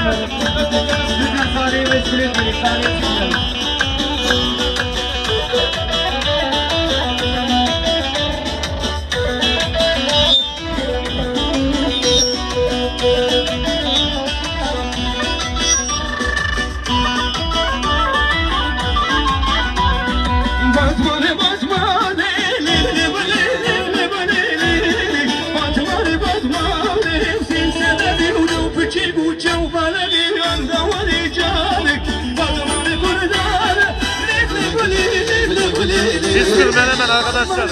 Lütfen sahneye meşgul etmeyin. Sahneye çıkmayalım. İzmir Menemen arkadaşlar.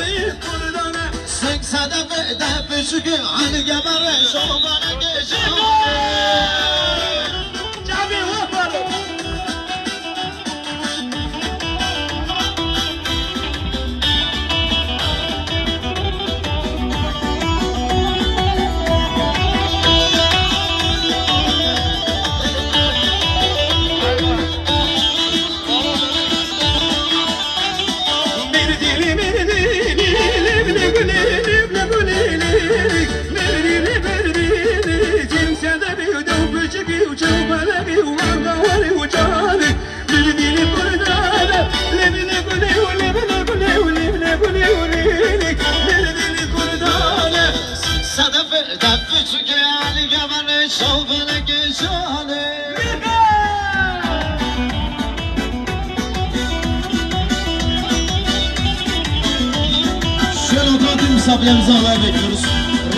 Şöyle oturtayım misafirlerimizi almaya bekliyoruz.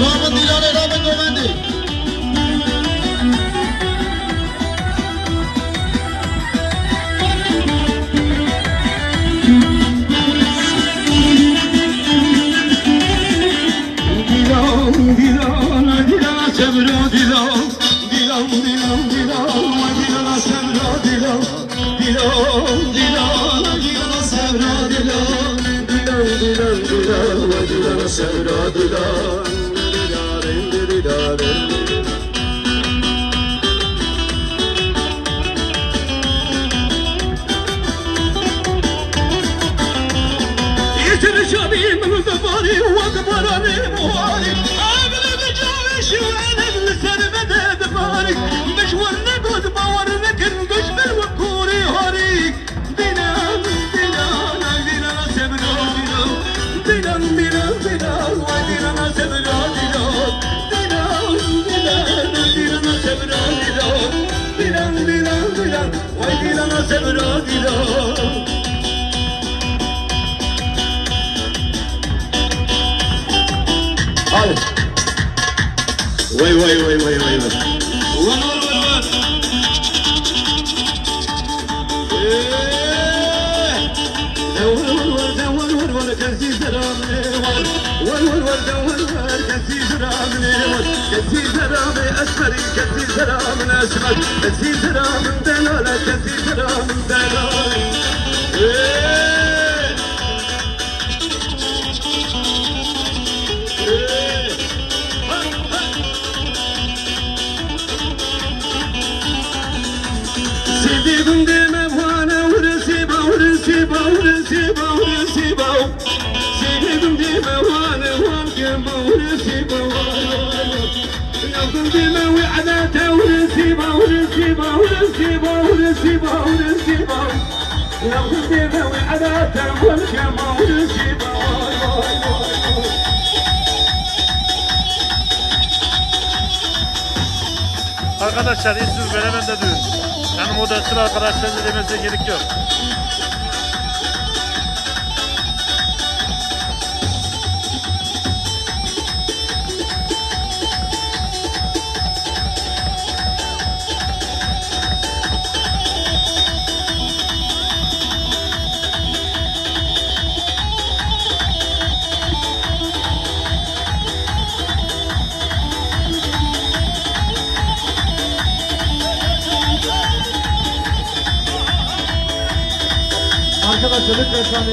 Rahmet Dilara, Rahmet Ömendi. Vay vay vay vay vay vay. Var var var var. Sevdiğim demem hana vurası bağırısı bağırısı bağırısı bağ. Sevdiğim demem hana varken bağırısı bağırısı. Yazdım demem ve adata vurası bağırısı bağırısı bağırısı bağırısı bağ. Yazdım demem ve adata varken bağırısı bağırısı. Arkadaşlar İzmir Menemen'de düğün. Yani modern arkadaşlarına demesine gerek yok. Arkadaşlar lütfen sahneye